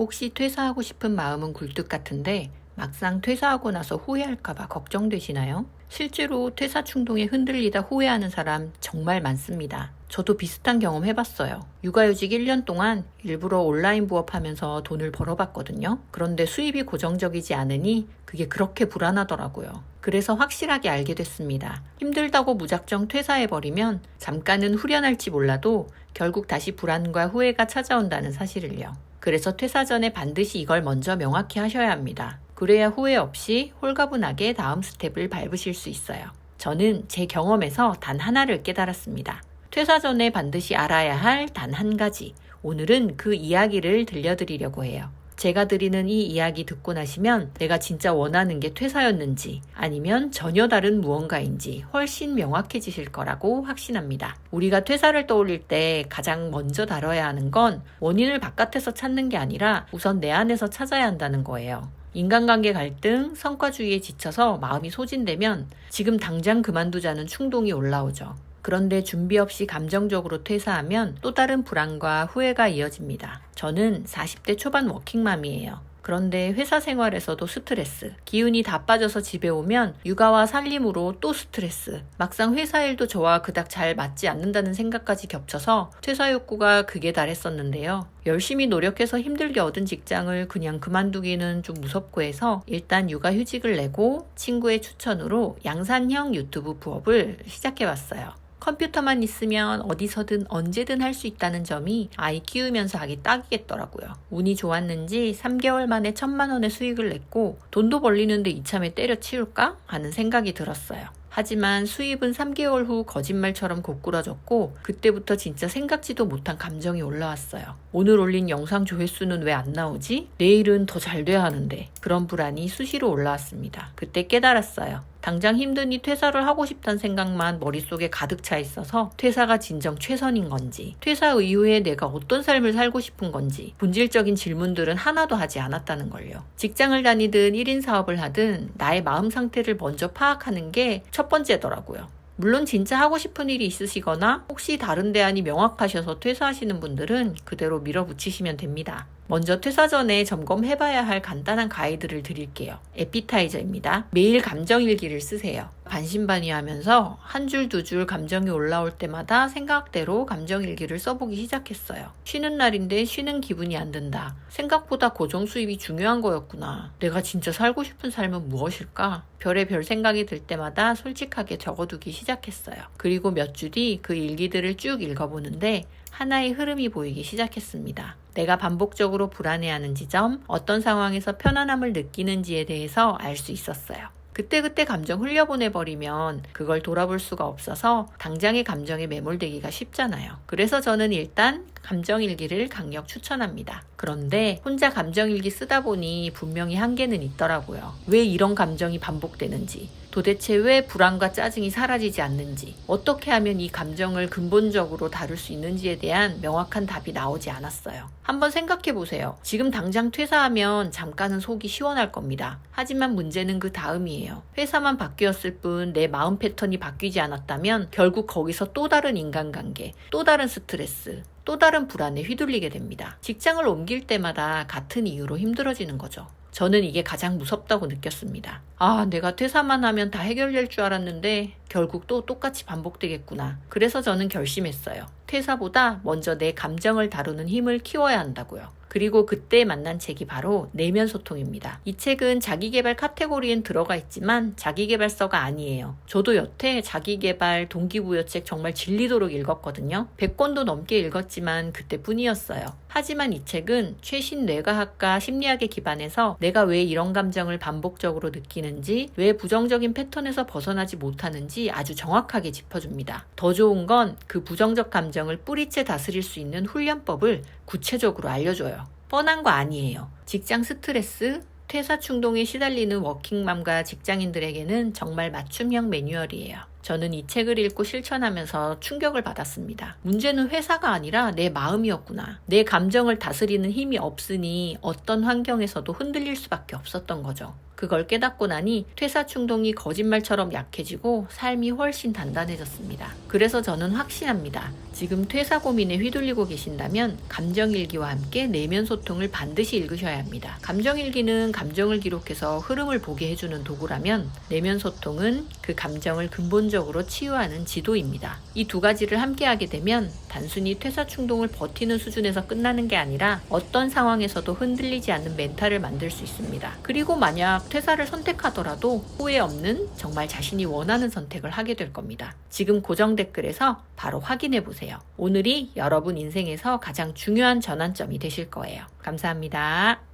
혹시 퇴사하고 싶은 마음은 굴뚝 같은데 막상 퇴사하고 나서 후회할까봐 걱정되시나요? 실제로 퇴사 충동에 흔들리다 후회하는 사람 정말 많습니다. 저도 비슷한 경험 해봤어요. 육아휴직 1년 동안 일부러 온라인 부업하면서 돈을 벌어봤거든요. 그런데 수입이 고정적이지 않으니 그게 그렇게 불안하더라고요. 그래서 확실하게 알게 됐습니다. 힘들다고 무작정 퇴사해버리면 잠깐은 후련할지 몰라도 결국 다시 불안과 후회가 찾아온다는 사실을요. 그래서 퇴사 전에 반드시 이걸 먼저 명확히 하셔야 합니다. 그래야 후회 없이 홀가분하게 다음 스텝을 밟으실 수 있어요. 저는 제 경험에서 단 하나를 깨달았습니다. 퇴사 전에 반드시 알아야 할 단 한 가지. 오늘은 그 이야기를 들려드리려고 해요. 제가 드리는 이 이야기 듣고 나시면 내가 진짜 원하는 게 퇴사였는지 아니면 전혀 다른 무언가인지 훨씬 명확해지실 거라고 확신합니다. 우리가 퇴사를 떠올릴 때 가장 먼저 다뤄야 하는 건 원인을 바깥에서 찾는 게 아니라 우선 내 안에서 찾아야 한다는 거예요. 인간관계 갈등, 성과주의에 지쳐서 마음이 소진되면 지금 당장 그만두자는 충동이 올라오죠. 그런데 준비 없이 감정적으로 퇴사하면 또 다른 불안과 후회가 이어집니다. 저는 40대 초반 워킹맘이에요. 그런데 회사 생활에서도 스트레스, 기운이 다 빠져서 집에 오면 육아와 살림으로 또 스트레스, 막상 회사 일도 저와 그닥 잘 맞지 않는다는 생각까지 겹쳐서 퇴사 욕구가 극에 달했었는데요. 열심히 노력해서 힘들게 얻은 직장을 그냥 그만두기는 좀 무섭고 해서 일단 육아휴직을 내고 친구의 추천으로 양산형 유튜브 부업을 시작해봤어요. 컴퓨터만 있으면 어디서든 언제든 할 수 있다는 점이 아이 키우면서 하기 딱이겠더라고요. 운이 좋았는지 3개월 만에 1,000만 원의 수익을 냈고 돈도 벌리는데 이참에 때려치울까 하는 생각이 들었어요. 하지만 수입은 3개월 후 거짓말처럼 고꾸라졌고 그때부터 진짜 생각지도 못한 감정이 올라왔어요. 오늘 올린 영상 조회수는 왜 안 나오지? 내일은 더 잘 돼야 하는데 그런 불안이 수시로 올라왔습니다. 그때 깨달았어요. 당장 힘드니 퇴사를 하고 싶다는 생각만 머릿속에 가득 차 있어서 퇴사가 진정 최선인 건지, 퇴사 이후에 내가 어떤 삶을 살고 싶은 건지 본질적인 질문들은 하나도 하지 않았다는 걸요. 직장을 다니든 1인 사업을 하든 나의 마음 상태를 먼저 파악하는 게 첫 번째더라고요. 물론 진짜 하고 싶은 일이 있으시거나 혹시 다른 대안이 명확하셔서 퇴사하시는 분들은 그대로 밀어붙이시면 됩니다. 먼저 퇴사 전에 점검해봐야 할 간단한 가이드를 드릴게요. 에피타이저입니다. 매일 감정일기를 쓰세요. 반신반의하면서 한 줄 두 줄 감정이 올라올 때마다 생각대로 감정일기를 써보기 시작했어요. 쉬는 날인데 쉬는 기분이 안 든다. 생각보다 고정 수입이 중요한 거였구나. 내가 진짜 살고 싶은 삶은 무엇일까? 별의별 생각이 들 때마다 솔직하게 적어두기 시작했어요. 그리고 몇 주 뒤 그 일기들을 쭉 읽어보는데 하나의 흐름이 보이기 시작했습니다. 내가 반복적으로 불안해하는 지점, 어떤 상황에서 편안함을 느끼는지에 대해서 알 수 있었어요. 그때그때 감정 흘려보내버리면 그걸 돌아볼 수가 없어서 당장의 감정에 매몰되기가 쉽잖아요. 그래서 저는 일단 감정일기를 강력 추천합니다. 그런데 혼자 감정일기 쓰다 보니 분명히 한계는 있더라고요. 왜 이런 감정이 반복되는지, 도대체 왜 불안과 짜증이 사라지지 않는지, 어떻게 하면 이 감정을 근본적으로 다룰 수 있는지에 대한 명확한 답이 나오지 않았어요. 한번 생각해 보세요. 지금 당장 퇴사하면 잠깐은 속이 시원할 겁니다. 하지만 문제는 그 다음이에요. 회사만 바뀌었을 뿐 내 마음 패턴이 바뀌지 않았다면 결국 거기서 또 다른 인간관계, 또 다른 스트레스, 또 다른 불안에 휘둘리게 됩니다. 직장을 옮길 때마다 같은 이유로 힘들어지는 거죠. 저는 이게 가장 무섭다고 느꼈습니다. 내가 퇴사만 하면 다 해결될 줄 알았는데 결국 또 똑같이 반복되겠구나. 그래서 저는 결심했어요. 퇴사보다 먼저 내 감정을 다루는 힘을 키워야 한다고요. 그리고 그때 만난 책이 바로 내면 소통입니다. 이 책은 자기계발 카테고리엔 들어가 있지만 자기계발서가 아니에요. 저도 여태 자기계발 동기부여책 정말 질리도록 읽었거든요. 100권도 넘게 읽었지만 그때뿐이었어요. 하지만 이 책은 최신 뇌과학과 심리학에 기반해서 내가 왜 이런 감정을 반복적으로 느끼는지, 왜 부정적인 패턴에서 벗어나지 못하는지 아주 정확하게 짚어줍니다. 더 좋은 건 그 부정적 감정을 뿌리째 다스릴 수 있는 훈련법을 구체적으로 알려줘요. 뻔한 거 아니에요. 직장 스트레스, 퇴사 충동에 시달리는 워킹맘과 직장인들에게는 정말 맞춤형 매뉴얼이에요. 저는 이 책을 읽고 실천하면서 충격을 받았습니다. 문제는 회사가 아니라 내 마음이었구나. 내 감정을 다스리는 힘이 없으니 어떤 환경에서도 흔들릴 수밖에 없었던 거죠. 그걸 깨닫고 나니 퇴사 충동이 거짓말처럼 약해지고 삶이 훨씬 단단해졌습니다. 그래서 저는 확신합니다. 지금 퇴사 고민에 휘둘리고 계신다면 감정일기와 함께 내면 소통을 반드시 읽으셔야 합니다. 감정일기는 감정을 기록해서 흐름을 보게 해주는 도구라면 내면 소통은 그 감정을 근본적으로 치유하는 지도입니다. 이 두 가지를 함께 하게 되면 단순히 퇴사 충동을 버티는 수준에서 끝나는 게 아니라 어떤 상황에서도 흔들리지 않는 멘탈을 만들 수 있습니다. 그리고 만약 퇴사를 선택하더라도 후회 없는 정말 자신이 원하는 선택을 하게 될 겁니다. 지금 고정 댓글에서 바로 확인해 보세요. 오늘이 여러분 인생에서 가장 중요한 전환점이 되실 거예요. 감사합니다.